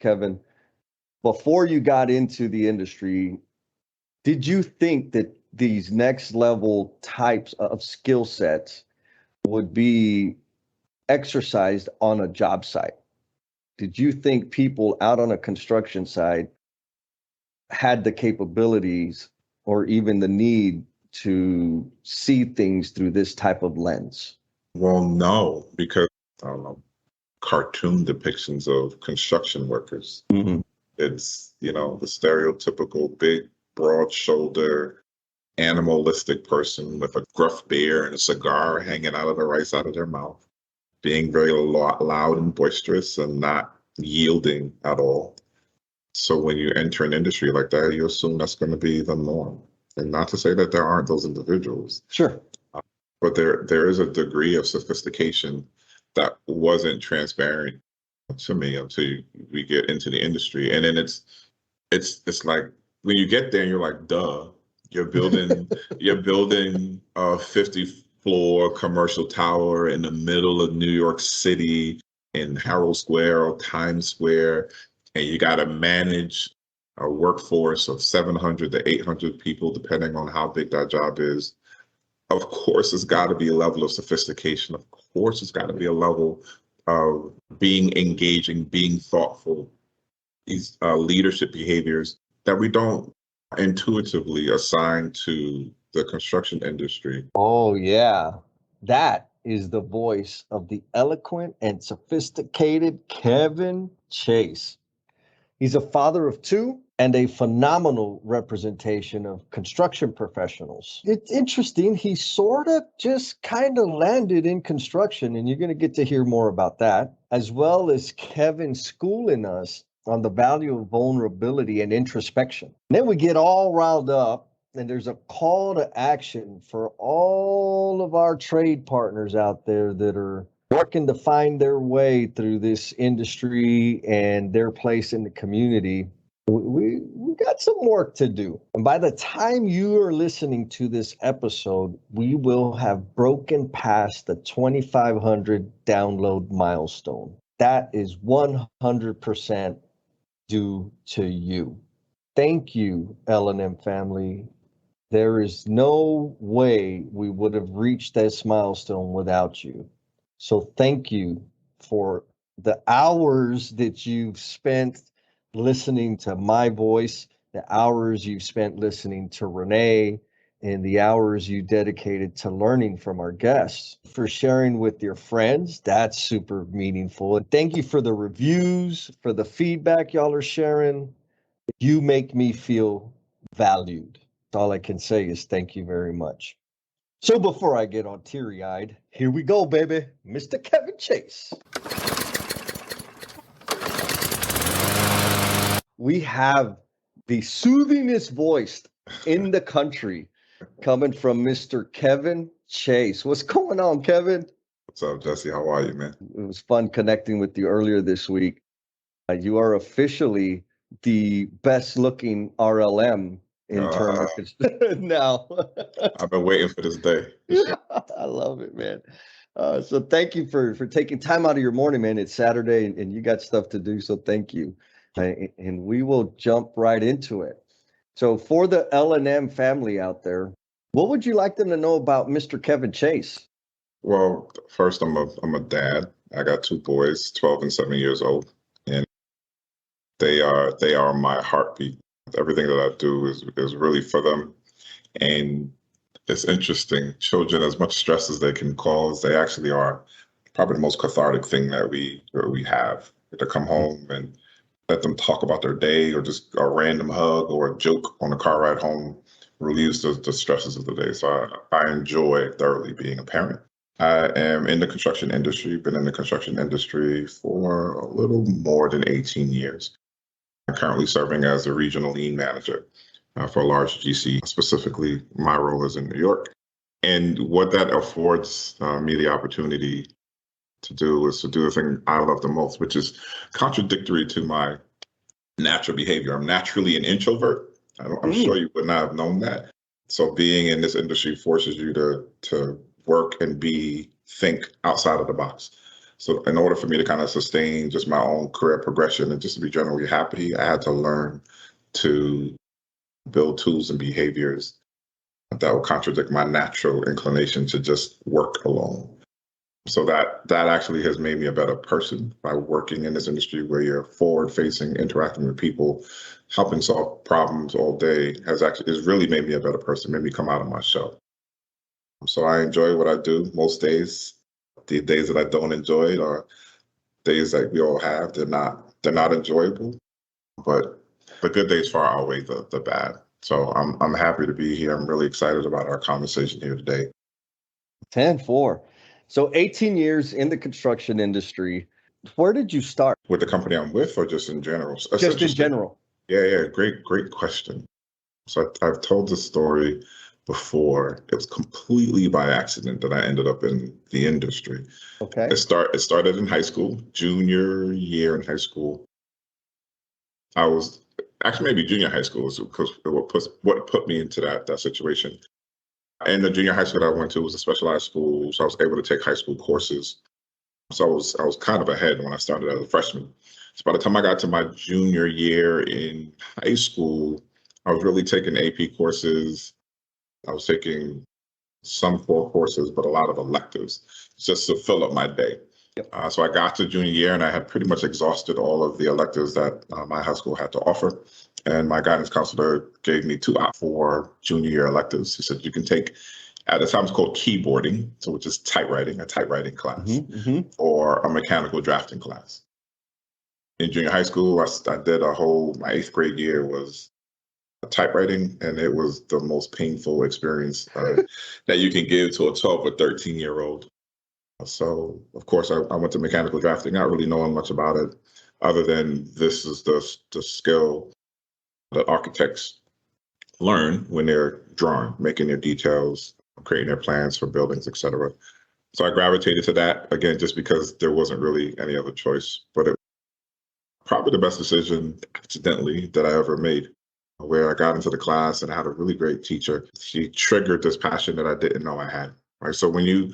Kevin, before you got into the industry, did you think that these next level types of skill sets would be exercised on a job site? Did you think people out on a construction site had the capabilities or even the need to see things through this type of lens? Well, no, because I don't know, cartoon depictions of construction workers. Mm-hmm. It's, the stereotypical big, broad shoulder, animalistic person with a gruff beard and a cigar hanging out of the right side of their mouth, being very loud and boisterous and not yielding at all. So when you enter an industry like that, you assume that's going to be the norm. And not to say that there aren't those individuals. Sure. But there is a degree of sophistication that wasn't transparent to me until we get into the industry. And then it's like when you get there and you're like, duh, you're building a 50-floor commercial tower in the middle of New York City in Herald Square or Times Square, and you got to manage a workforce of 700 to 800 people, depending on how big that job is. Of course, it's got to be a level of sophistication. Of course, it's got to be a level of being engaging, being thoughtful, these leadership behaviors that we don't intuitively assign to the construction industry. Oh, yeah. That is the voice of the eloquent and sophisticated Kevin Chase. He's a father of two and a phenomenal representation of construction professionals. It's interesting. He sort of just kind of landed in construction, and you're going to get to hear more about that, as well as Kevin schooling us on the value of vulnerability and introspection. And then we get all riled up, and there's a call to action for all of our trade partners out there that are working to find their way through this industry and their place in the community. We got some work to do. And by the time you are listening to this episode, we will have broken past the 2,500 download milestone. That is 100% due to you. Thank you, L&M family. There is no way we would have reached this milestone without you. So thank you for the hours that you've spent listening to my voice, the hours you've spent listening to Renee, and the hours you dedicated to learning from our guests, for sharing with your friends. That's super meaningful. And thank you for the reviews, for the feedback y'all are sharing. You make me feel valued. All I can say is thank you very much. So before I get on teary-eyed, here we go, baby. Mr. Kevin Chase. We have the soothingest voice in the country coming from Mr. Kevin Chase. What's going on, Kevin? What's up, Jesse? How are you, man? It was fun connecting with you earlier this week. You are officially the best-looking RLM in terms of now. I've been waiting for this day. I love it, man. So thank you for taking time out of your morning, man. It's Saturday and you got stuff to do, so thank you. And we will jump right into it. So for the L&M family out there, what would you like them to know about Mr. Kevin Chase? Well, first, I'm a dad. I got two boys, 12 and 7 years old, and they are my heartbeat. Everything that I do is really for them. And it's interesting. Children, as much stress as they can cause, they actually are probably the most cathartic thing that we have. To come home and let them talk about their day, or just a random hug or a joke on the car ride home relieves the stresses of the day. So I enjoy thoroughly being a parent. I am in the construction industry, been in the construction industry for a little more than 18 years. I'm currently serving as a regional lean manager for a large GC. Specifically, my role is in New York. And what that affords me the opportunity to do is to do the thing I love the most, which is contradictory to my natural behavior. I'm naturally an introvert. I'm sure you would not have known that. So being in this industry forces you to work and think outside of the box. So in order for me to kind of sustain just my own career progression and just to be generally happy, I had to learn to build tools and behaviors that will contradict my natural inclination to just work alone. So that actually has made me a better person by working in this industry where you're forward facing, interacting with people, helping solve problems all day has really made me a better person, made me come out of my shell. So I enjoy what I do most days. The days that I don't enjoy it are days that we all have. They're not enjoyable, but the good days far outweigh the bad. So I'm happy to be here. I'm really excited about our conversation here today. 10-4. So 18 years in the construction industry. Where did you start? With the company I'm with, or just in general? That's Just in interesting. general. Yeah. Great question. So I've told this story before. It was completely by accident that I ended up in the industry. Okay. It started in high school, junior year in high school. I was actually maybe junior high school because what put me into that situation. And the junior high school that I went to was a specialized school, so I was able to take high school courses. So I was kind of ahead when I started as a freshman. So by the time I got to my junior year in high school, I was really taking AP courses. I was taking some core courses, but a lot of electives just to fill up my day. Yep. So I got to junior year and I had pretty much exhausted all of the electives that my high school had to offer. And my guidance counselor gave me 2 out for junior year electives. He said, you can take, at the time it's called keyboarding, so which is a typewriting class, or a mechanical drafting class. In junior high school, I did my 8th grade year was typewriting, and it was the most painful experience that you can give to a 12 or 13-year-old. So, of course, I went to mechanical drafting, not really knowing much about it, other than this is the skill that architects learn when they're drawing, making their details, creating their plans for buildings, etc. So I gravitated to that, again, just because there wasn't really any other choice. But it was probably the best decision, accidentally, that I ever made, where I got into the class and I had a really great teacher. She triggered this passion that I didn't know I had. Right. So when you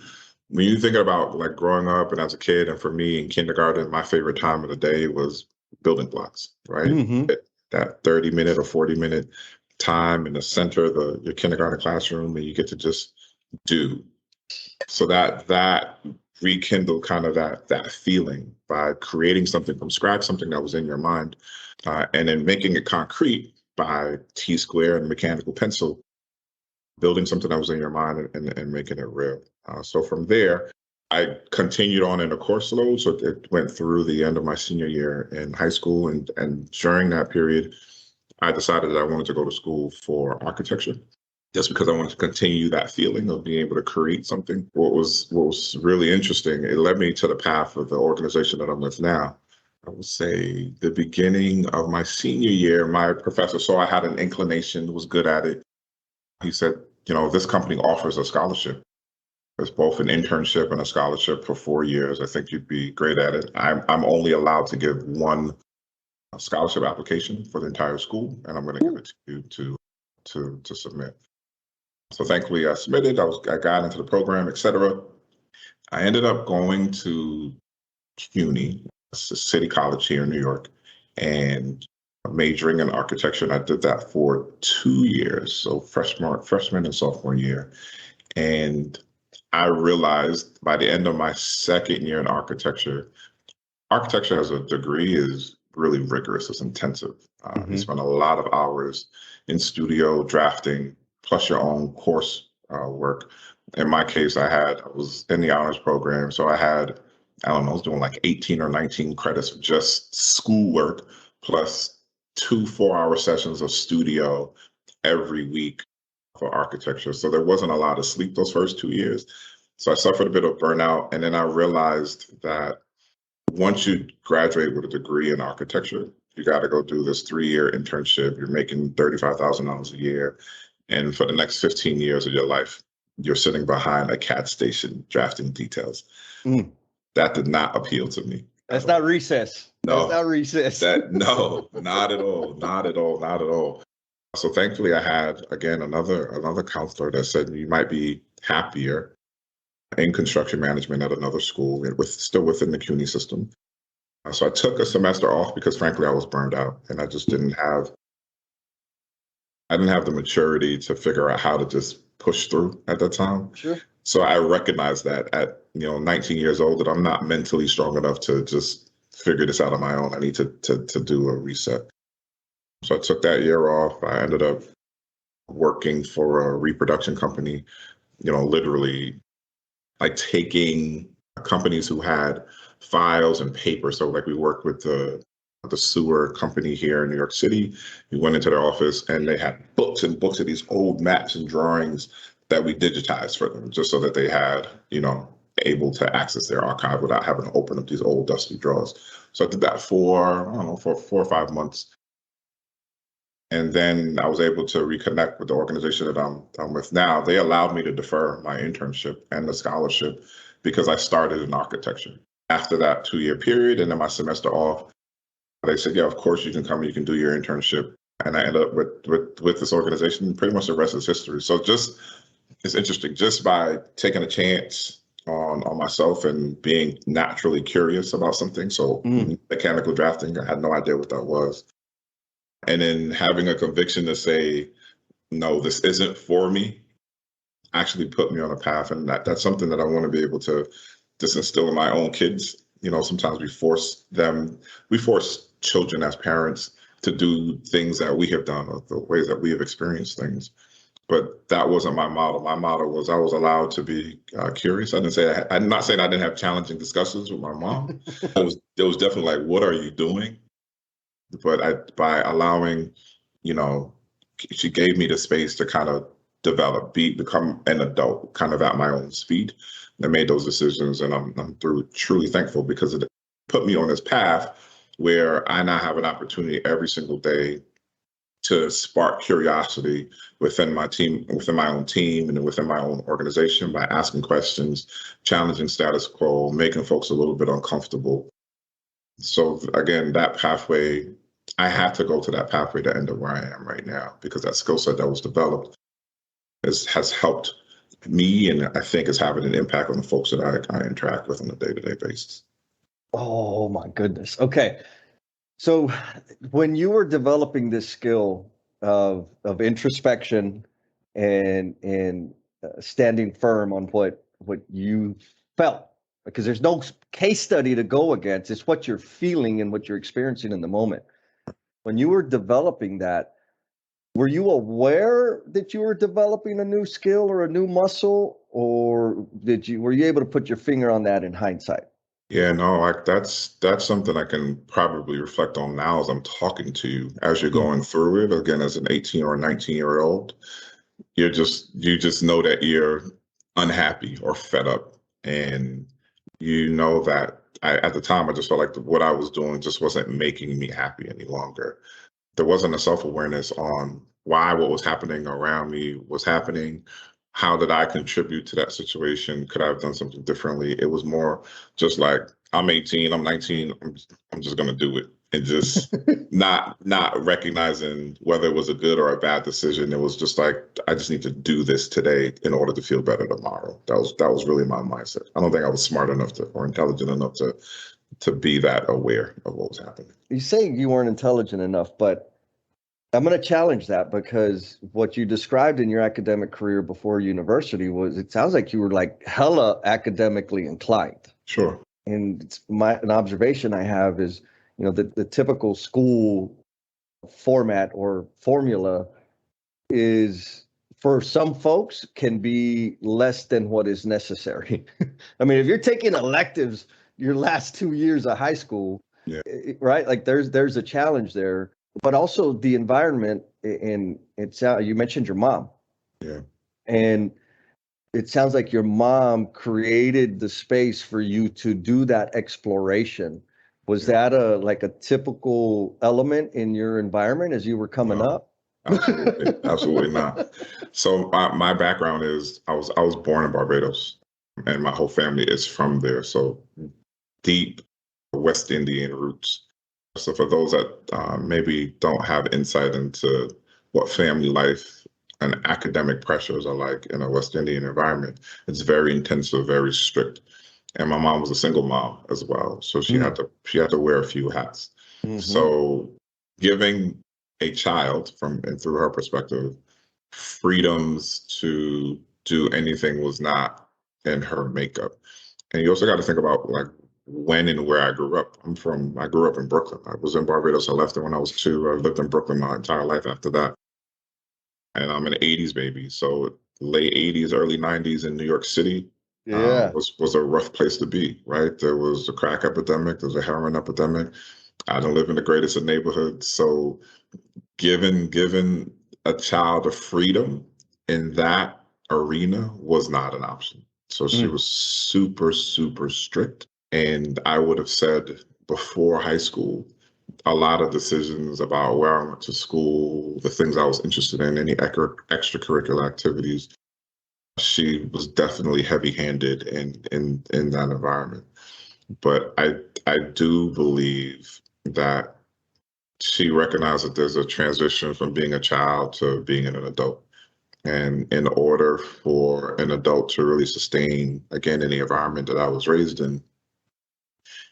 think about like growing up and as a kid, and for me in kindergarten, my favorite time of the day was building blocks, right? That 30-minute or 40-minute time in the center of your kindergarten classroom, and you get to just do. So that rekindled kind of that feeling by creating something from scratch, something that was in your mind, and then making it concrete by T-square and mechanical pencil, building something that was in your mind and making it real. So from there, I continued on in the course load. So it went through the end of my senior year in high school. And during that period, I decided that I wanted to go to school for architecture, just because I wanted to continue that feeling of being able to create something. What was really interesting, it led me to the path of the organization that I'm with now. I would say the beginning of my senior year, my professor saw I had an inclination, was good at it. He said, this company offers a scholarship. It's both an internship and a scholarship for 4 years. I think you'd be great at it. I'm only allowed to give one scholarship application for the entire school, and I'm going to give it to you to submit. So thankfully I submitted, I got into the program, etc. I ended up going to CUNY, it's a city college here in New York, and majoring in architecture. And I did that for 2 years, so freshman and sophomore year. And I realized by the end of my second year in architecture as a degree is really rigorous. It's intensive. You spend a lot of hours in studio drafting, plus your own course work. In my case, I was in the honors program, so I was doing like 18 or 19 credits of just schoolwork, plus 2 4-hour sessions of studio every week for architecture. So there wasn't a lot of sleep those first 2 years. So I suffered a bit of burnout, and then I realized that once you graduate with a degree in architecture, you got to go do this 3-year internship. You're making $35,000 a year. And for the next 15 years of your life, you're sitting behind a CAD station drafting details. That did not appeal to me. That's not recess. No. That's not recess. No, not at all. Not at all. Not at all. So thankfully I had, again, another counselor that said you might be happier in construction management at another school, still within the CUNY system. So I took a semester off because frankly, I was burned out and I just I didn't have the maturity to figure out how to just push through at that time. Sure. So I recognized that at 19 years old that I'm not mentally strong enough to just figure this out on my own. I need to do a reset. So I took that year off. I ended up working for a reproduction company, literally like taking companies who had files and paper. So like we worked with the sewer company here in New York City. We went into their office and they had books and books of these old maps and drawings that we digitized for them, just so that they had, able to access their archive without having to open up these old dusty drawers. So I did that for, I don't know, for 4 or 5 months. And then I was able to reconnect with the organization that I'm with now. They allowed me to defer my internship and the scholarship because I started in architecture. After that 2-year period and then my semester off, they said, yeah, of course you can come, you can do your internship. And I ended up with this organization. Pretty much the rest is history. So it's interesting, just by taking a chance on myself and being naturally curious about something. So mechanical drafting, I had no idea what that was. And then having a conviction to say, no, this isn't for me, actually put me on a path. And that's something that I want to be able to just instill in my own kids. Sometimes we force children as parents to do things that we have done or the ways that we have experienced things. But that wasn't my model. My model was I was allowed to be curious. I'm not saying I didn't have challenging discussions with my mom. It was definitely like, what are you doing? But by allowing, she gave me the space to kind of become an adult kind of at my own speed. I made those decisions and I'm truly thankful because it put me on this path where I now have an opportunity every single day to spark curiosity within my team, within my own team, and within my own organization by asking questions, challenging status quo, making folks a little bit uncomfortable. So again, that pathway, I had to go to that pathway to end up where I am right now because that skill set that was developed has helped me, and I think is having an impact on the folks that I interact with on a day-to-day basis. Oh my goodness. Okay. So when you were developing this skill of introspection and standing firm on what you felt, because there's no case study to go against, it's what you're feeling and what you're experiencing in the moment. When you were developing that, were you aware that you were developing a new skill or a new muscle, or were you able to put your finger on that in hindsight? Yeah, no, that's something I can probably reflect on now as I'm talking to you, as you're going through it. Again, as an 18 or 19-year-old, you just know that you're unhappy or fed up, and that at the time I just felt like what I was doing just wasn't making me happy any longer. There wasn't a self-awareness on why what was happening around me was happening. How did I contribute to that situation? Could I have done something differently? It was more just like, I'm 18, I'm 19, I'm just gonna do it. And just not recognizing whether it was a good or a bad decision. It was just like, I just need to do this today in order to feel better tomorrow. That was really my mindset. I don't think I was smart enough or intelligent enough to be that aware of what was happening. You say you weren't intelligent enough, but I'm going to challenge that, because what you described in your academic career before university it sounds like you were like hella academically inclined. Sure. And an observation I have is, the typical school format or formula is, for some folks, can be less than what is necessary. I mean, if you're taking electives your last 2 years of high school, yeah, right? Like there's a challenge there, but also the environment. And you mentioned your mom. Yeah. And it sounds like your mom created the space for you to do that exploration. Was that a typical element in your environment as you were coming up? Absolutely, absolutely not. So my background is I was born in Barbados, and my whole family is from there. So deep West Indian roots. So for those that maybe don't have insight into what family life and academic pressures are like in a West Indian environment. It's very intensive, very strict. And my mom was a single mom as well, so she had to wear a few hats. Mm-hmm. So giving a child, from and through her perspective, freedoms to do anything was not in her makeup. And you also got to think about like when and where I grew up. I grew up in Brooklyn. I was in Barbados. I left it when I was 2. I lived in Brooklyn my entire life after that. And I'm an 80s baby. So late 80s, early 90s in New York City Yeah. was a rough place to be, right? There was a crack epidemic, there was a heroin epidemic. I didn't live in the greatest of neighborhoods. So given a child a freedom in that arena was not an option. So she was super, super strict. And I would have said before high school, a lot of decisions about where I went to school, the things I was interested in, any extracurricular activities, she was definitely heavy-handed in that environment. But I do believe that she recognized that there's a transition from being a child to being an adult. And in order for an adult to really sustain, again, in the environment that I was raised in,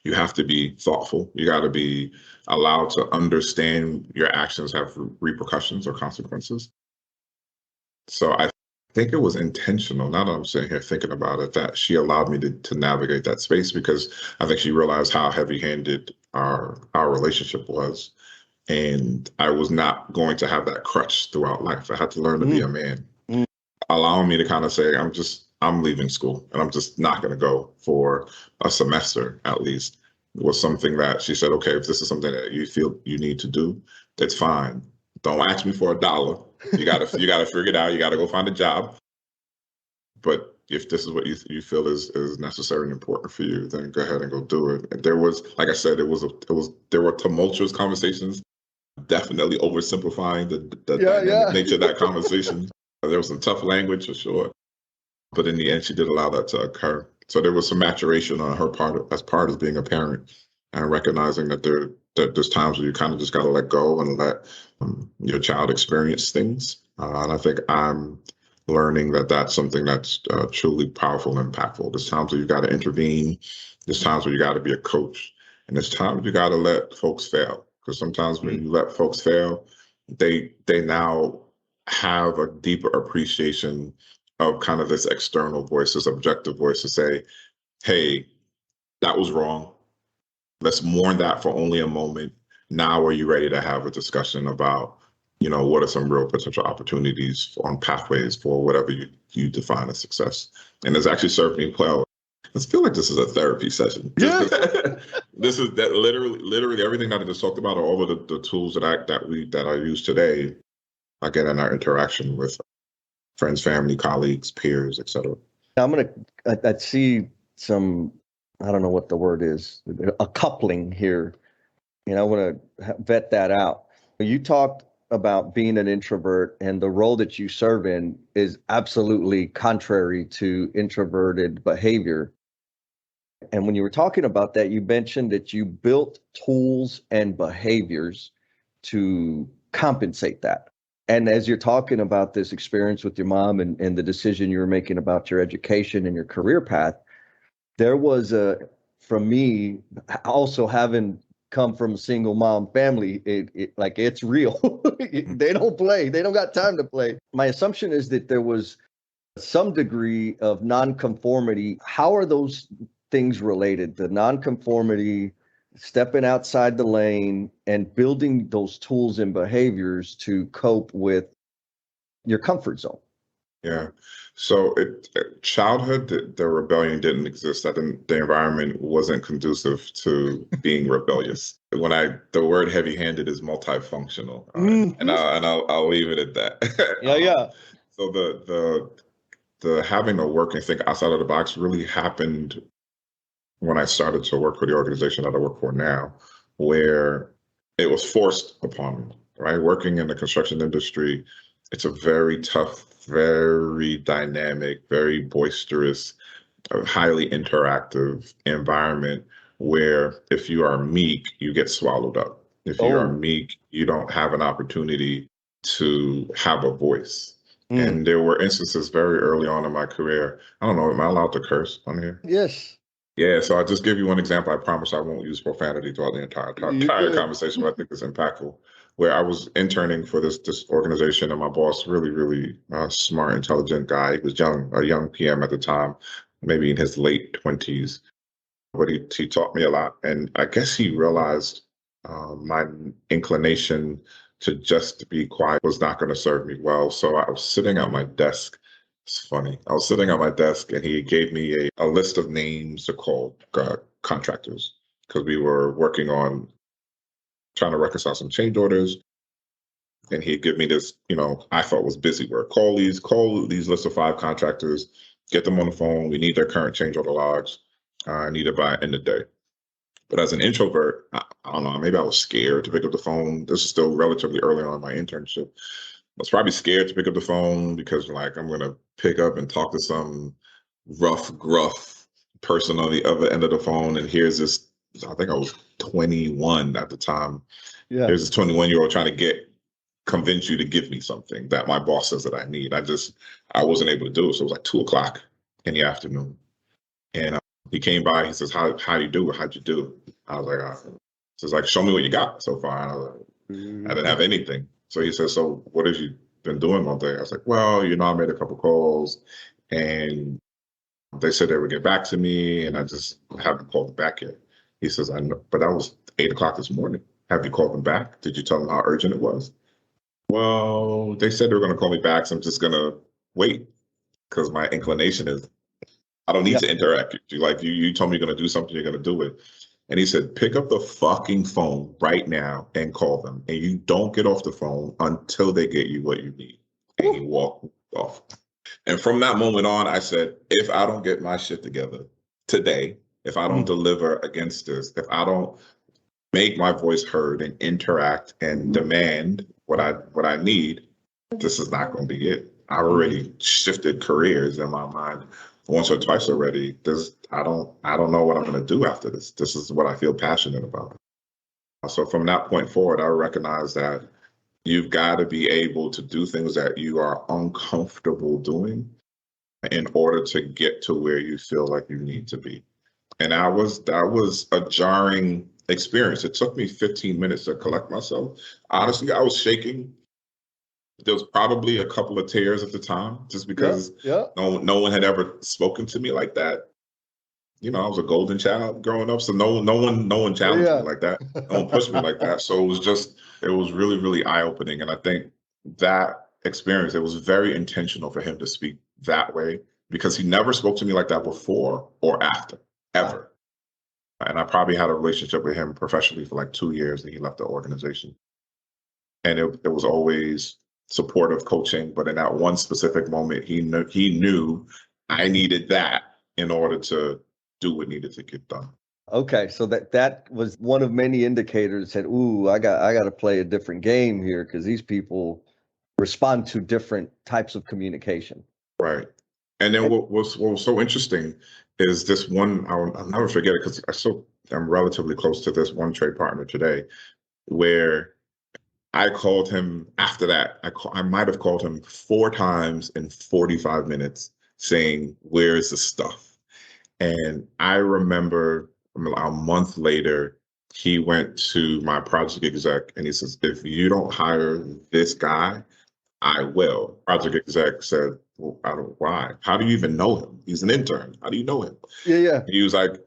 you have to be thoughtful. You got to be allowed to understand your actions have repercussions or consequences. So I think it was intentional. Now that I'm sitting here thinking about it, that she allowed me to navigate that space, because I think she realized how heavy-handed our relationship was. And I was not going to have that crutch throughout life. I had to learn to be a man, allowing me to kind of say, I'm leaving school and I'm just not going to go for a semester at least, was something that she said, okay, if this is something that you feel you need to do, it's fine. Don't ask me for a dollar. You gotta figure it out. You gotta go find a job. But if this is what you feel is necessary and important for you, then go ahead and go do it. And there was, like I said, there were tumultuous conversations, definitely oversimplifying the dynamic nature of that conversation. There was some tough language for sure, but in the end, she did allow that to occur. So there was some maturation on her part as being a parent, and recognizing that there's times where you kind of just got to let go and let your child experience things. And I think I'm learning that that's something that's truly powerful and impactful. There's times where you got to intervene. There's times where you got to be a coach, and there's times you got to let folks fail. Because sometimes when you let folks fail, they now have a deeper appreciation of kind of this external voice, this objective voice to say, hey, that was wrong. Let's mourn that for only a moment. Now are you ready to have a discussion about, what are some real potential opportunities on pathways for whatever you define as success? And it's actually served me well. I feel like this is a therapy session. Yeah. This is that literally everything that I just talked about are all of the tools that I use today, again, in our interaction with friends, family, colleagues, peers, etc. I see some, I don't know what the word is, a coupling here. I want to vet that out. You talked about being an introvert, and the role that you serve in is absolutely contrary to introverted behavior. And when you were talking about that, you mentioned that you built tools and behaviors to compensate that. And as you're talking about this experience with your mom and the decision you were making about your education and your career path, there was from me, also having come from a single mom family, like it's real. They don't play. They don't got time to play. My assumption is that there was some degree of nonconformity. How are those things related? The nonconformity, stepping outside the lane, and building those tools and behaviors to cope with your comfort zone. Yeah. So childhood, the rebellion didn't exist. I think the environment wasn't conducive to being rebellious. The word heavy-handed is multifunctional, and I'll leave it at that. Yeah. So the having to work and think outside of the box really happened when I started to work for the organization that I work for now, where it was forced upon me, right? Working in the construction industry, it's a very tough, very dynamic, very boisterous, highly interactive environment where if you are meek, you get swallowed up. If you are meek, you don't have an opportunity to have a voice. Mm. And there were instances very early on in my career. I don't know, am I allowed to curse on here? Yes. Yeah, so I'll just give you one example. I promise I won't use profanity throughout the You're entire good. conversation, but I think it's impactful. Where I was interning for this organization, and my boss, really smart, intelligent guy. He was a young PM at the time, maybe in his late 20s. But he taught me a lot, and I guess he realized my inclination to just be quiet was not going to serve me well. So I was sitting at my desk. It's funny. I was sitting at my desk, and he gave me a list of names to call contractors because we were working on trying to reconcile some change orders. And he'd give me this, I thought was busy work. Call these list of 5 contractors, get them on the phone. We need their current change order logs. I need it by end of day. But as an introvert, I don't know, maybe I was scared to pick up the phone. This is still relatively early on in my internship. I was probably scared to pick up the phone because, like, I'm going to pick up and talk to some rough, gruff person on the other end of the phone. And here's this, I think I was 21 at the time. Yeah. Here's this 21-year-old trying to convince you to give me something that my boss says that I need. I wasn't able to do it. So it was like 2 o'clock in the afternoon. And he came by. He says, "How you do? How'd you do?" I was like, "He's like, show me what you got so far." And I was like, "I didn't have anything." So he says, "So what have you been doing all day?" I was like, "Well, I made a couple calls, and they said they would get back to me, and I just haven't called them back yet." He says, "I know, but that was 8 o'clock this morning. Have you called them back? Did you tell them how urgent it was?" "Well, they said they were going to call me back, so I'm just going to wait because my inclination is I don't need to interact with you. Like you told me you're going to do something, you're going to do it." And he said, "Pick up the fucking phone right now and call them. And you don't get off the phone until they get you what you need." And he walked off. And from that moment on, I said, if I don't get my shit together today, if I don't deliver against this, if I don't make my voice heard and interact and demand what I need, this is not going to be it. I already shifted careers in my mind once or twice already. I don't know what I'm going to do after this. This is what I feel passionate about. So from that point forward, I recognize that you've got to be able to do things that you are uncomfortable doing in order to get to where you feel like you need to be. And that was a jarring experience. It took me 15 minutes to collect myself. Honestly, I was shaking. There was probably a couple of tears at the time, just because no one had ever spoken to me like that. I was a golden child growing up, so no one challenged me like that. No one pushed me like that. So it was really eye opening. And I think that experience, it was very intentional for him to speak that way because he never spoke to me like that before or after, ever. And I probably had a relationship with him professionally for like 2 years, and he left the organization. And it was always supportive coaching, but in that one specific moment, he knew I needed that in order to do what needed to get done. Okay, so that was one of many indicators that said, "Ooh, I got to play a different game here because these people respond to different types of communication." Right. And then what was so interesting is this one, I'll never forget it because I'm relatively close to this one trade partner today, where I called him after that. I might have called him 4 times in 45 minutes saying, "Where's the stuff?" And I remember a month later, he went to my project exec and he says, "If you don't hire this guy, I will." Project exec said, "Well, I don't, why? How do you even know him? He's an intern. How do you know him?" Yeah. He was like,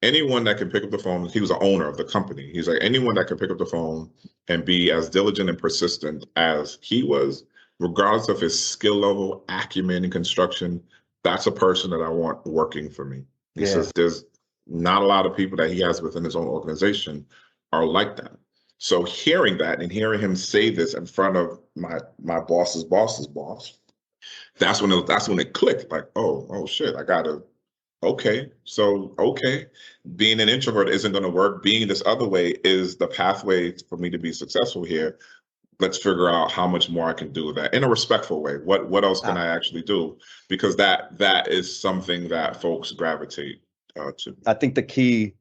"Anyone that can pick up the phone," he was the owner of the company. He's like, "Anyone that can pick up the phone and be as diligent and persistent as he was, regardless of his skill level, acumen, and construction, that's a person that I want working for me." He says, "There's not a lot of people that he has within his own organization are like that." So hearing that and hearing him say this in front of my boss's boss's boss, that's when it clicked. Like, oh shit, I gotta. Okay. So, being an introvert isn't going to work. Being this other way is the pathway for me to be successful here. Let's figure out how much more I can do with that in a respectful way. What else can I actually do? Because that is something that folks gravitate to. I think the key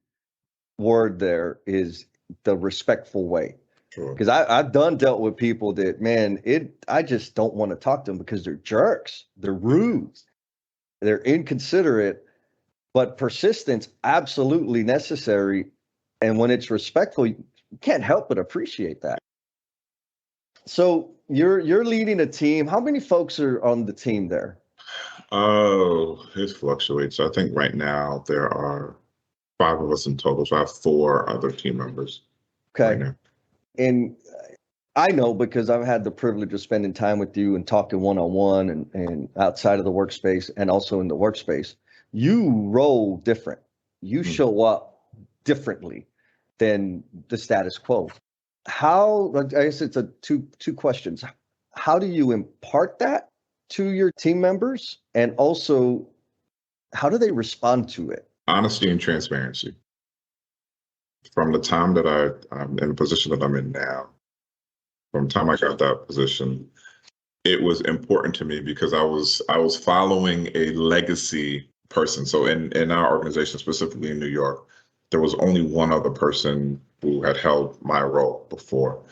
word there is the respectful way. Sure. Because I've dealt with people that, man, I just don't want to talk to them because they're jerks, they're rude, they're inconsiderate, but persistence absolutely necessary. And when it's respectful, you can't help but appreciate that. So you're leading a team. How many folks are on the team there? Oh, it fluctuates. I think right now there are 5 of us in total. So I have 4 other team members right Okay. now. And I know because I've had the privilege of spending time with you and talking one-on-one and outside of the workspace and also in the workspace. You roll different. You show up differently than the status quo. How, I guess it's two questions. How do you impart that to your team members? And also, how do they respond to it? Honesty and transparency. From the time that I'm in the position that I'm in now, from the time I got that position, it was important to me because I was following a legacy person. So in our organization, specifically in New York, there was only one other person who had held my role before.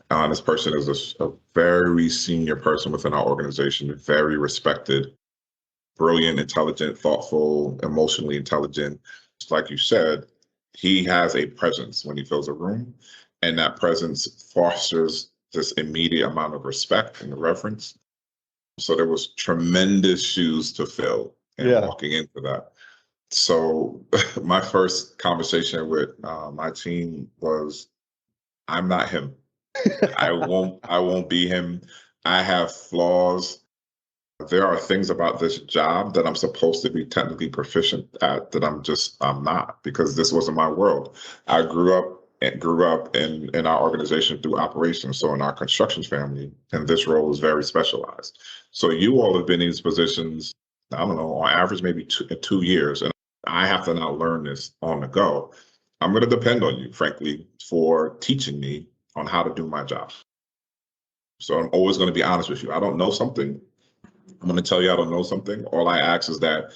This person is a very senior person within our organization, very respected, brilliant, intelligent, thoughtful, emotionally intelligent. Just like you said, he has a presence when he fills a room, and that presence fosters this immediate amount of respect and reverence. So there was tremendous shoes to fill in walking into that. So my first conversation with my team was, I'm not him. I won't be him. I have flaws. There are things about this job that I'm supposed to be technically proficient at that I'm not, because this wasn't my world. I grew up in our organization through operations, so in our construction family, and this role is very specialized. So you all have been in these positions, I don't know, on average maybe 2 years, and I have to now learn this on the go. I'm going to depend on you, frankly, for teaching me on how to do my job. So I'm always going to be honest with you. I don't know something. I'm going to tell you I don't know something. All I ask is that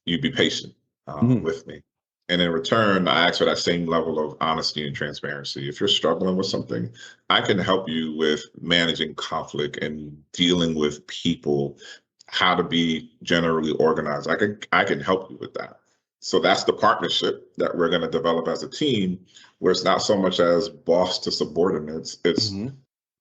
you be patient with me. And in return, I ask for that same level of honesty and transparency. If you're struggling with something, I can help you with managing conflict and dealing with people, how to be generally organized. I can help you with that. So that's the partnership that we're going to develop as a team, where it's not so much as boss to subordinates. It's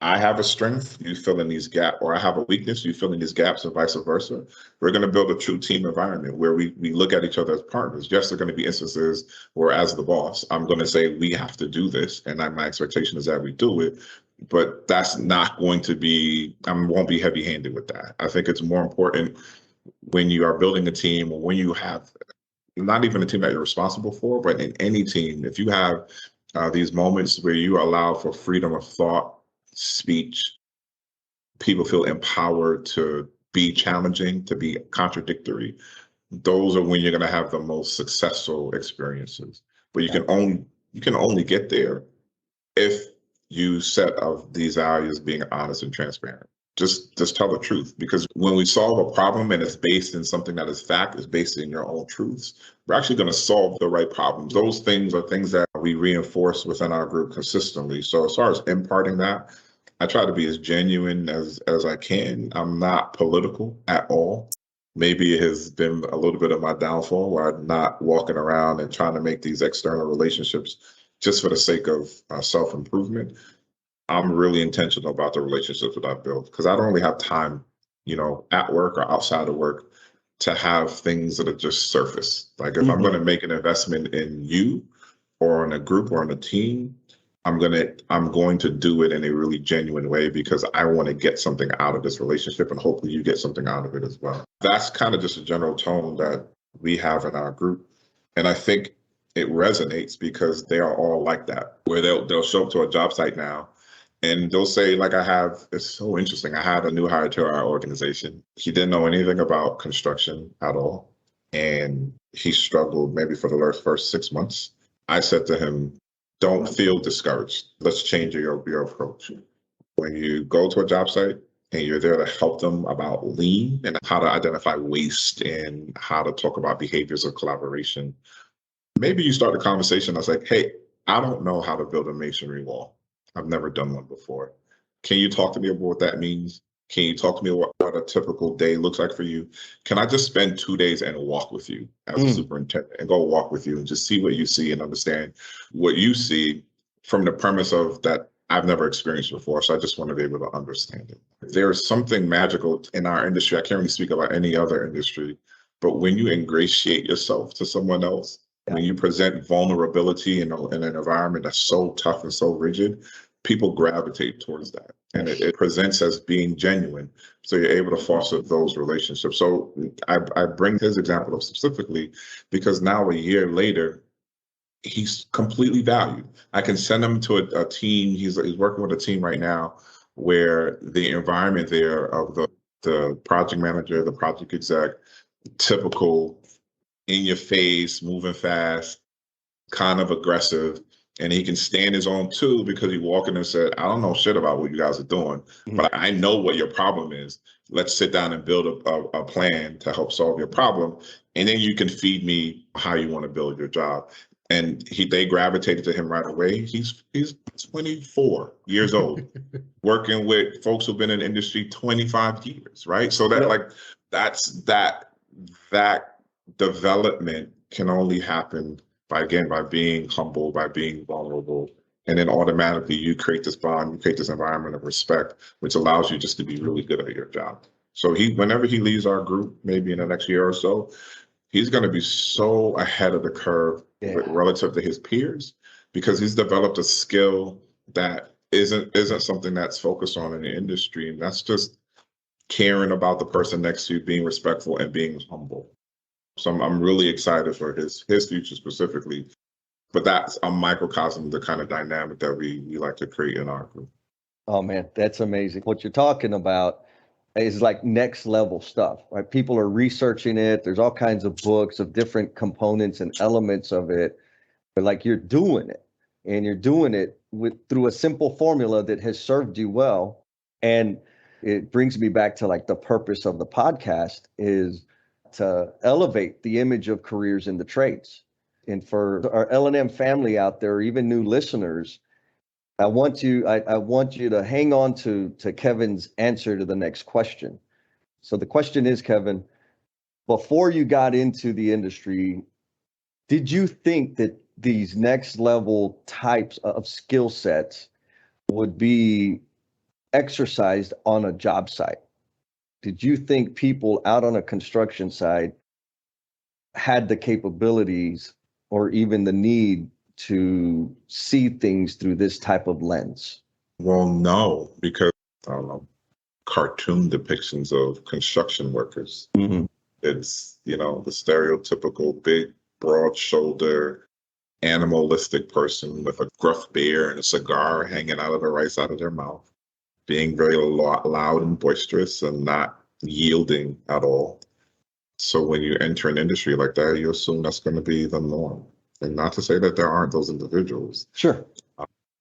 I have a strength, you fill in these gaps, or I have a weakness, you fill in these gaps, and vice versa. We're going to build a true team environment where we look at each other as partners. Yes, there are going to be instances where, as the boss, I'm going to say we have to do this, and my expectation is that we do it. But that's not going to be, I won't be heavy-handed with that. I think it's more important when you are building a team, or when you have not even a team that you're responsible for, but in any team, if you have these moments where you allow for freedom of thought, speech, people feel empowered to be challenging, to be contradictory, those are when you're going to have the most successful experiences. But you can only get there if you set of these values being honest and transparent. Just tell the truth, because when we solve a problem and it's based in something that is fact, is based in your own truths, we're actually going to solve the right problems. Those things are things that we reinforce within our group consistently. So as far as imparting that, I try to be as genuine as I can. I'm not political at all. Maybe it has been a little bit of my downfall, where I'm not walking around and trying to make these external relationships just for the sake of self-improvement. I'm really intentional about the relationships that I build, because I don't really have time, at work or outside of work, to have things that are just surface. Like if I'm going to make an investment in you or in a group or in a team, I'm going to do it in a really genuine way, because I want to get something out of this relationship, and hopefully you get something out of it as well. That's kind of just a general tone that we have in our group. And I think it resonates because they are all like that, where they'll show up to a job site now and they'll say, like, it's so interesting. I had a new hire to our organization. He didn't know anything about construction at all. And he struggled maybe for the first 6 months. I said to him, don't feel discouraged. Let's change your approach. When you go to a job site and you're there to help them about lean and how to identify waste and how to talk about behaviors of collaboration, maybe you start the conversation. I was like, hey, I don't know how to build a masonry wall. I've never done one before. Can you talk to me about what that means? Can you talk to me about what a typical day looks like for you? Can I just spend 2 days and walk with you as a Mm, superintendent and go walk with you and just see what you see and understand what you see from the premise of that I've never experienced before. So I just want to be able to understand it. There is something magical in our industry. I can't really speak about any other industry, but when you ingratiate yourself to someone else, yeah. when you present vulnerability in an environment that's so tough and so rigid, people gravitate towards that. And it presents as being genuine. So you're able to foster those relationships. So I bring his example up specifically because now a year later, he's completely valued. I can send him to a team. He's working with a team right now where the environment there of the project manager, the project exec, typical in your face, moving fast, kind of aggressive, and he can stand his own too because he walked in and said, I don't know shit about what you guys are doing, but I know what your problem is. Let's sit down and build a plan to help solve your problem. And then you can feed me how you want to build your job. And they gravitated to him right away. He's 24 years old, working with folks who've been in the industry 25 years, right? So that that development can only happen by being humble, by being vulnerable. And then automatically you create this bond, you create this environment of respect, which allows you just to be really good at your job. So whenever he leaves our group, maybe in the next year or so, he's going to be so ahead of the curve relative to his peers because he's developed a skill that isn't something that's focused on in the industry. And that's just caring about the person next to you, being respectful and being humble. So I'm really excited for his future specifically. But that's a microcosm of the kind of dynamic that we like to create in our group. Oh man, that's amazing. What you're talking about is like next level stuff, right? People are researching it. There's all kinds of books of different components and elements of it. But like you're doing it, and you're doing it through a simple formula that has served you well. And it brings me back to like the purpose of the podcast is to elevate the image of careers in the trades. And for our L&M family out there, even new listeners, I want you to hang on to Kevin's answer to the next question. So the question is, Kevin, before you got into the industry, did you think that these next level types of skill sets would be exercised on a job site? Did you think people out on a construction site had the capabilities or even the need to see things through this type of lens? Well, no, because I don't know, cartoon depictions of construction workers. Mm-hmm. It's, the stereotypical big, broad shoulder, animalistic person with a gruff beard and a cigar hanging out of the right side of their mouth, being very loud and boisterous and not yielding at all. So when you enter an industry like that, you assume that's going to be the norm. And not to say that there aren't those individuals. Sure.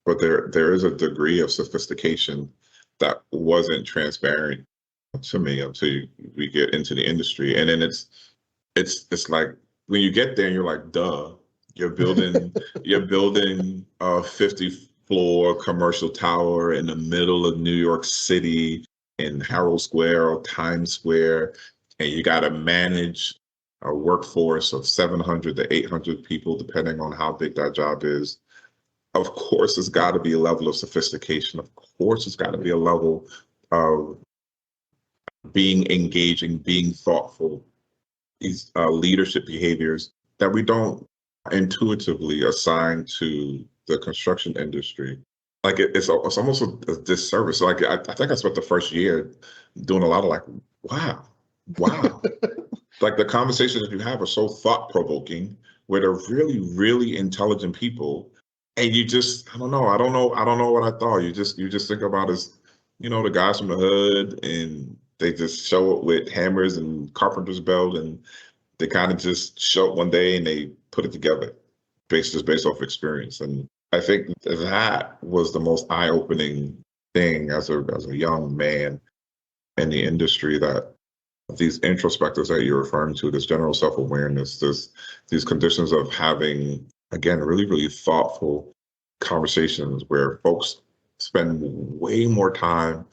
But there is a degree of sophistication that wasn't transparent to me until we get into the industry. And then it's like when you get there and you're like, duh, you're building a 50-floor commercial tower in the middle of New York City in Herald Square or Times Square, and you got to manage a workforce of 700 to 800 people, depending on how big that job is. Of course, there's got to be a level of sophistication. Of course, there's got to be a level of being engaging, being thoughtful, these leadership behaviors that we don't intuitively assign to the construction industry. Like it's almost a disservice. Like I think I spent the first year doing a lot of like, wow. Like the conversations that you have are so thought provoking, where they're really, really intelligent people, and you just I don't know what I thought. You just think about as the guys from the hood, and they just show up with hammers and carpenter's belt, and they kind of just show up one day and they put it together based off experience. And I think that was the most eye-opening thing as a young man in the industry, that these introspectives that you're referring to, this general self-awareness, these conditions of having, again, really, really thoughtful conversations where folks spend way more time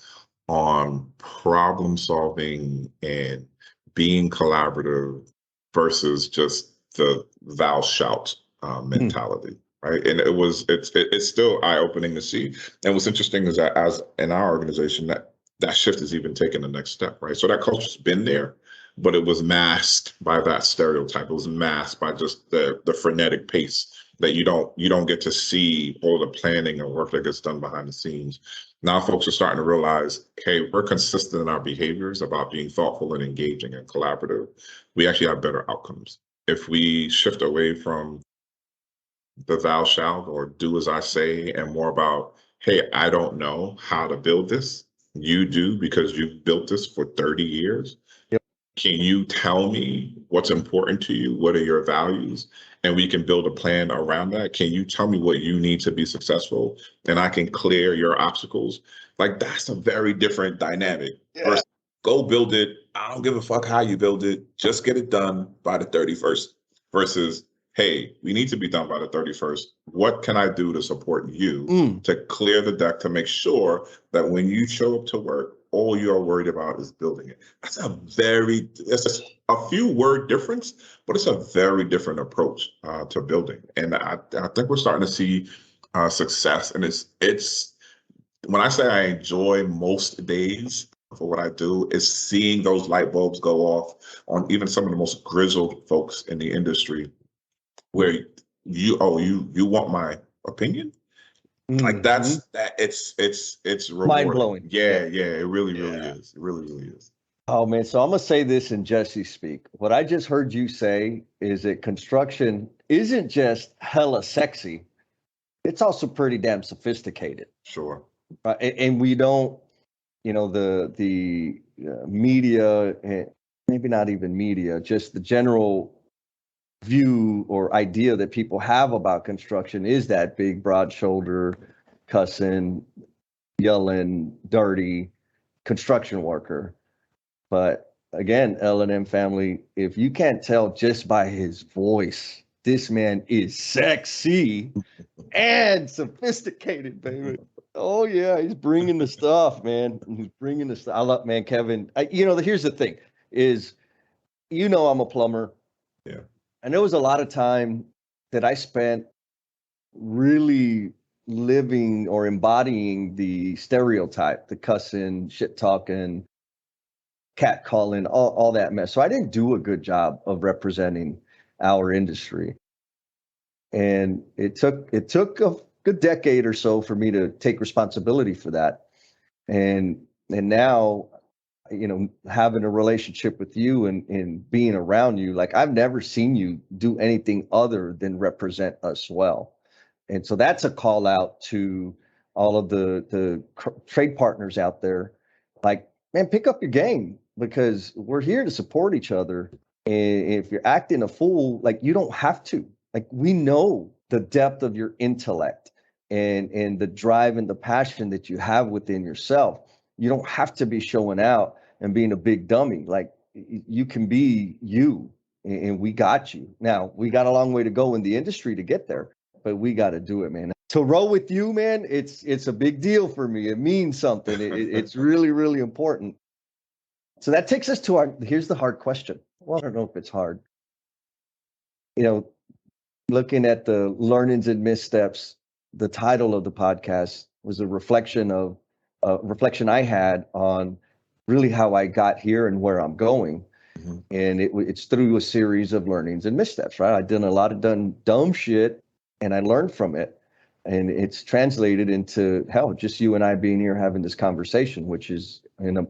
on problem solving and being collaborative versus just the thou shalt mentality, right? And it's still eye opening to see. And what's interesting is that as in our organization, that shift is even taking the next step, right? So that culture's been there, but it was masked by that stereotype. It was masked by just the frenetic pace that you don't get to see all the planning and work that gets done behind the scenes. Now folks are starting to realize, hey, we're consistent in our behaviors about being thoughtful and engaging and collaborative. We actually have better outcomes. If we shift away from the thou shalt or do as I say and more about, hey, I don't know how to build this. You do because you've built this for 30 years. Yep. Can you tell me what's important to you? What are your values? And we can build a plan around that. Can you tell me what you need to be successful? And I can clear your obstacles. Like that's a very different dynamic. Yeah. Versus go build it. I don't give a fuck how you build it. Just get it done by the 31st versus hey, we need to be done by the 31st. What can I do to support you to clear the deck to make sure that when you show up to work, all you're worried about is building it? It's a few word difference, but it's a very different approach to building. And I think we're starting to see success. And it's when I say I enjoy most days for what I do is seeing those light bulbs go off on even some of the most grizzled folks in the industry where you want my opinion, like that it's rewarding. Mind-blowing. Yeah, it really is. It really is. Oh man, so I'm gonna say this in Jesse speak. What I just heard you say is that construction isn't just hella sexy, it's also pretty damn sophisticated. Sure. And we don't, the media, maybe not even media, just the general view or idea that people have about construction is that big, broad shoulder, cussing, yelling, dirty construction worker. But again, L&M family, if you can't tell just by his voice, this man is sexy and sophisticated, baby. Oh yeah, he's bringing the stuff, man. He's bringing the stuff. I love, man, Kevin. Here's the thing: is I'm a plumber. Yeah. And there was a lot of time that I spent really living or embodying the stereotype, the cussing, shit talking, cat calling, all that mess. So I didn't do a good job of representing our industry. And it took a good decade or so for me to take responsibility for that. And now, having a relationship with you and being around you, like I've never seen you do anything other than represent us well. And so that's a call out to all of the trade partners out there. Like, man, pick up your game because we're here to support each other. And if you're acting a fool, like you don't have to. Like we know the depth of your intellect and the drive and the passion that you have within yourself. You don't have to be showing out and being a big dummy. Like you can be you, and we got you. Now we got a long way to go in the industry to get there, but we got to do it, man. To roll with you, man, it's a big deal for me. It means something. It's really, really important. So that takes us to here's the hard question. Well, I don't know if it's hard. Looking at the learnings and missteps, the title of the podcast was a reflection I had on really how I got here and where I'm going. Mm-hmm. And it's through a series of learnings and missteps, right? I did a lot of dumb shit and I learned from it. And it's translated into hell, just you and I being here having this conversation, which is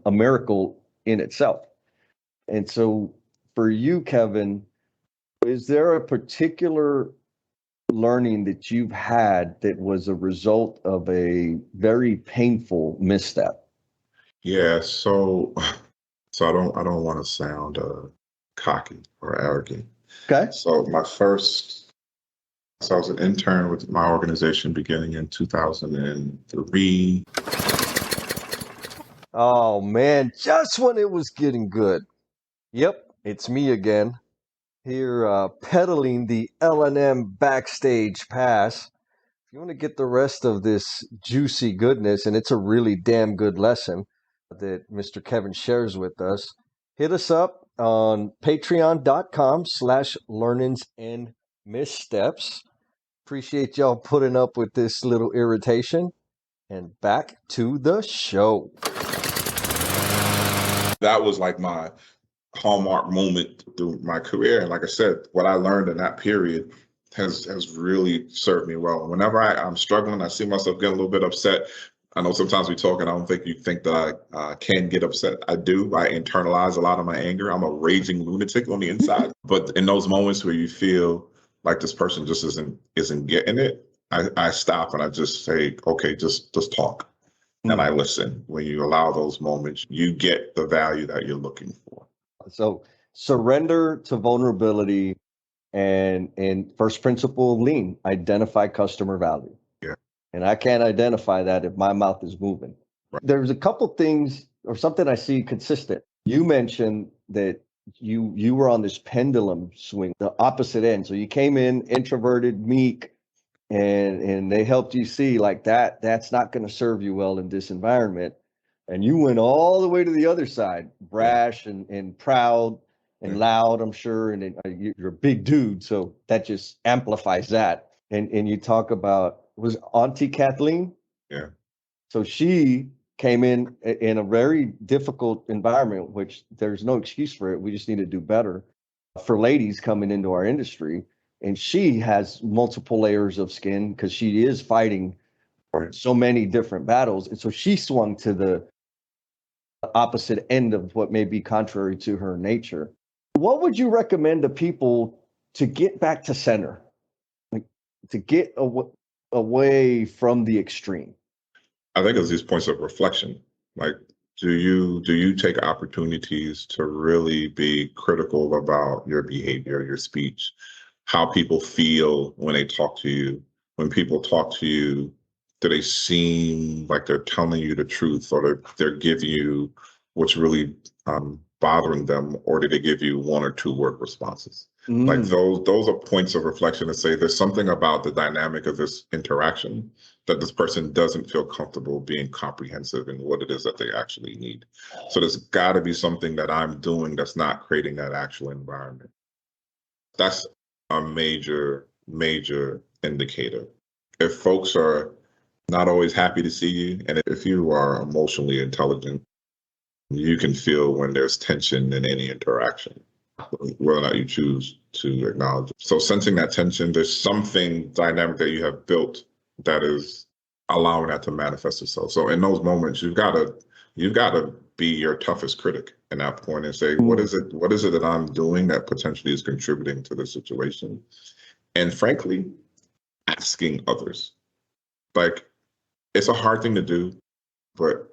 a miracle in itself. And so for you, Kevin, is there a particular learning that you've had that was a result of a very painful misstep? Yeah, so I don't want to sound cocky or arrogant. Okay. So I was an intern with my organization beginning in 2003. Oh man, just when it was getting good. Yep, it's me again. Here peddling the L&M backstage pass If you want to get the rest of this juicy goodness, and it's a really damn good lesson that Mr. Kevin shares with us, hit us up on patreon.com/learnings and missteps. Appreciate y'all putting up with this little irritation. And back to the show. That was like my hallmark moment through my career. And like I said, what I learned in that period has really served me well. Whenever I'm struggling, I see myself getting a little bit upset. I know sometimes we talk, and I don't think you think that I can get upset. I do. I internalize a lot of my anger. I'm a raging lunatic on the inside. But in those moments where you feel like this person just isn't getting it, I stop and I just say, okay, just talk. And I listen. When you allow those moments, you get the value that you're looking for. So surrender to vulnerability and first principle lean, identify customer value. Yeah. And I can't identify that if my mouth is moving. Right. There's a couple things or something I see consistent. You mentioned that you were on this pendulum swing, the opposite end. So you came in introverted, meek, and they helped you see like that's not going to serve you well in this environment. And you went all the way to the other side, brash and proud and loud, I'm sure. And you're a big dude, so that just amplifies that. And you talk about, was Auntie Kathleen? Yeah. So she came in a very difficult environment, which there's no excuse for it. We just need to do better for ladies coming into our industry. And she has multiple layers of skin because she is fighting so many different battles. And so she swung to the opposite end of what may be contrary to her nature. What would you recommend to people to get back to center, like to get away from the extreme? I think it's these points of reflection. Like, do you take opportunities to really be critical about your behavior, your speech, how people feel when they talk to you? When people talk to you, do they seem like they're telling you the truth, or they're giving you what's really bothering them, or do they give you one or two word responses? Like those are points of reflection to say there's something about the dynamic of this interaction that this person doesn't feel comfortable being comprehensive in what it is that they actually need. So there's got to be something that I'm doing that's not creating that actual environment. That's a major indicator. If folks are not always happy to see you, and if you are emotionally intelligent, you can feel when there's tension in any interaction, whether or not you choose to acknowledge it. So sensing that tension, there's something dynamic that you have built that is allowing that to manifest itself. So in those moments, you've got to be your toughest critic in that point and say, what is it that I'm doing that potentially is contributing to the situation? And frankly, asking others. Like, it's a hard thing to do, but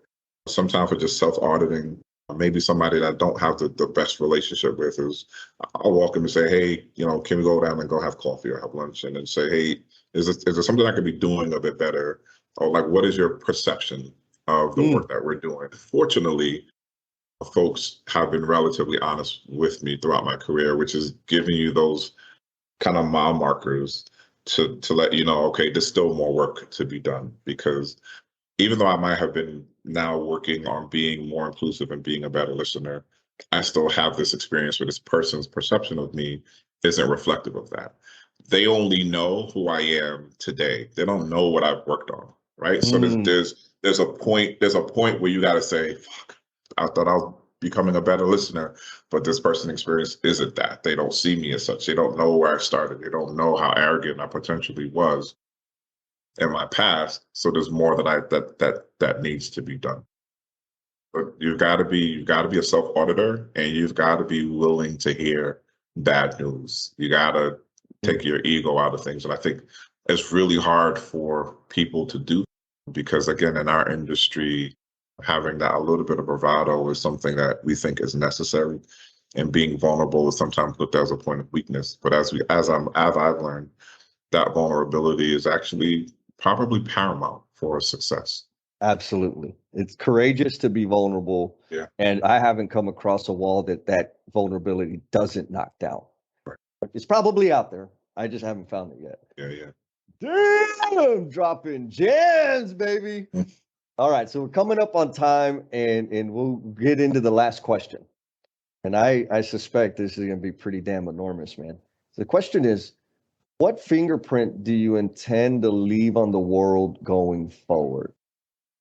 sometimes we're just self-auditing. Maybe somebody that I don't have the best relationship with is, I'll walk in and say, hey, can we go down and go have coffee or have lunch? And then say, hey, is there something I could be doing a bit better? Or like, what is your perception of the work that we're doing? Fortunately, folks have been relatively honest with me throughout my career, which is giving you those kind of mile markers to let you know, okay, there's still more work to be done. Because even though I might have been now working on being more inclusive and being a better listener, I still have this experience where this person's perception of me isn't reflective of that. They only know who I am today. They don't know what I've worked on, right? So there's a point where you got to say, fuck, I thought I was becoming a better listener, but this person's experience isn't that. They don't see me as such. They don't know where I started. They don't know how arrogant I potentially was in my past. So there's more that needs to be done. But you've got to be a self-auditor, and you've got to be willing to hear bad news. You got to take your ego out of things. And I think it's really hard for people to do, because again, in our industry, having that a little bit of bravado is something that we think is necessary. And being vulnerable is sometimes looked at as a point of weakness. But as I've learned, that vulnerability is actually probably paramount for success. Absolutely. It's courageous to be vulnerable. Yeah. And I haven't come across a wall that vulnerability doesn't knock down. Right. It's probably out there. I just haven't found it yet. Yeah. Damn, dropping gems, baby. All right, so we're coming up on time, and we'll get into the last question. And I suspect this is going to be pretty damn enormous, man. So the question is, what fingerprint do you intend to leave on the world going forward?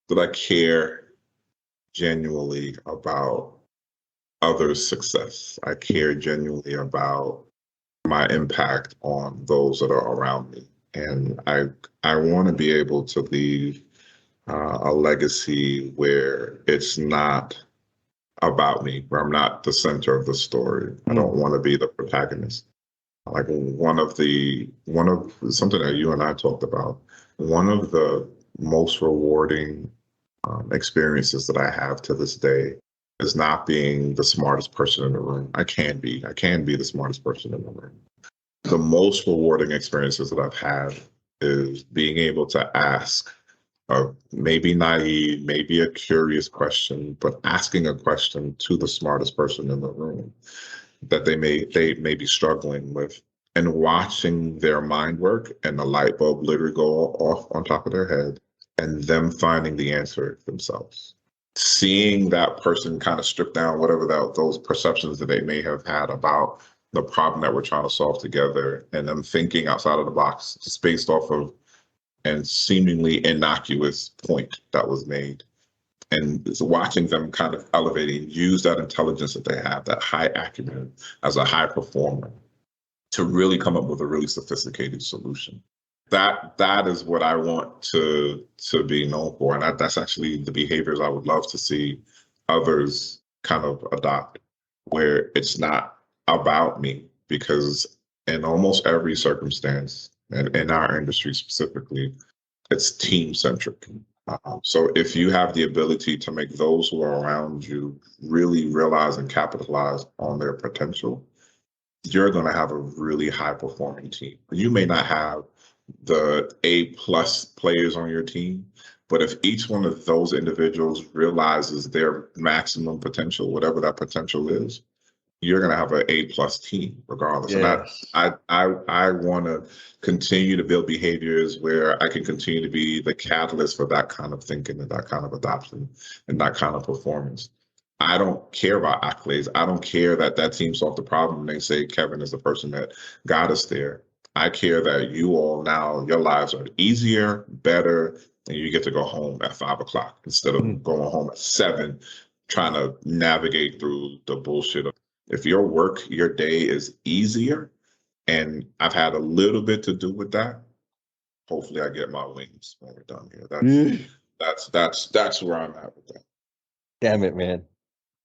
That I care genuinely about others' success. I care genuinely about my impact on those that are around me. And I want to be able to leave a legacy where it's not about me, where I'm not the center of the story. I don't want to be the protagonist. Like one of something that you and I talked about, one of the most rewarding experiences that I have to this day is not being the smartest person in the room. I can be the smartest person in the room. The most rewarding experiences that I've had is being able to ask a maybe naive, maybe a curious question, but asking a question to the smartest person in the room that they may be struggling with, and watching their mind work and the light bulb literally go off on top of their head, and them finding the answer themselves. Seeing that person kind of strip down whatever those perceptions that they may have had about the problem that we're trying to solve together, and them thinking outside of the box just based off of and seemingly innocuous point that was made. And it's watching them kind of elevating, use that intelligence that they have, that high acumen as a high performer, to really come up with a really sophisticated solution. That is what I want to be known for. And that's actually the behaviors I would love to see others kind of adopt, where it's not about me, because in almost every circumstance, and in our industry specifically, it's team centric. So if you have the ability to make those who are around you really realize and capitalize on their potential, you're going to have a really high performing team. You may not have the A+ players on your team, but if each one of those individuals realizes their maximum potential, whatever that potential is, you're going to have an A+ team regardless. Yes. And I want to continue to build behaviors where I can continue to be the catalyst for that kind of thinking and that kind of adoption and that kind of performance. I don't care about accolades. I don't care that team solved the problem and they say Kevin is the person that got us there. I care that you all now, your lives are easier, better, and you get to go home at 5 o'clock instead of going home at 7, trying to navigate through the bullshit of. If your day is easier, and I've had a little bit to do with that, hopefully I get my wings when we're done here. That's where I'm at with that. Damn it, man.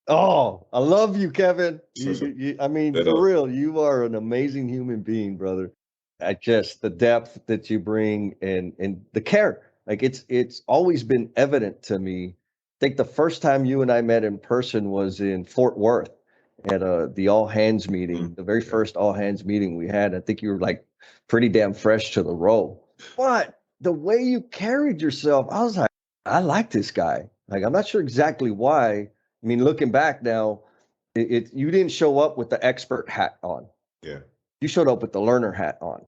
Oh, I love you, Kevin. I mean, for real, you are an amazing human being, brother. The depth that you bring and the care, like it's always been evident to me. I think the first time you and I met in person was in Fort Worth at the all hands meeting, the very first all hands meeting we had. I think you were like pretty damn fresh to the role, but the way you carried yourself, I was like, I like this guy. Like, I'm not sure exactly why. I mean, looking back now, you didn't show up with the expert hat on. Yeah. You showed up with the learner hat on.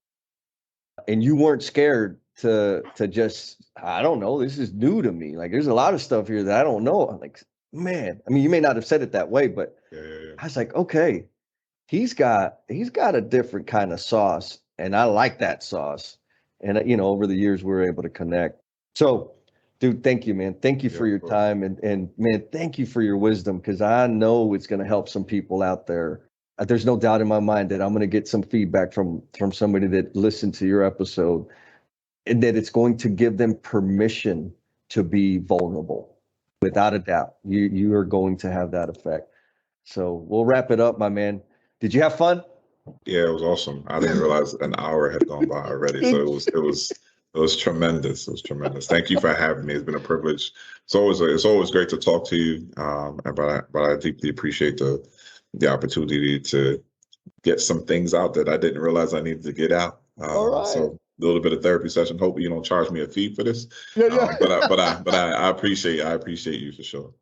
And you weren't scared to just, I don't know, this is new to me. Like, there's a lot of stuff here that I don't know. I'm like, man, I mean, you may not have said it that way, but Yeah. I was like, okay, he's got a different kind of sauce, and I like that sauce. And over the years we were able to connect. So, dude, thank you, man. Thank you for your time, and man, thank you for your wisdom, because I know it's going to help some people out there. There's no doubt in my mind that I'm going to get some feedback from somebody that listened to your episode, and that it's going to give them permission to be vulnerable. Without a doubt, you are going to have that effect. So we'll wrap it up, my man. Did you have fun? Yeah, it was awesome. I didn't realize an hour had gone by already. So it was tremendous. It was tremendous. Thank you for having me. It's been a privilege. It's always great to talk to you. But I deeply appreciate the opportunity to get some things out that I didn't realize I needed to get out. All right. So a little bit of therapy session. Hope you don't charge me a fee for this. Yeah. But I appreciate you for sure.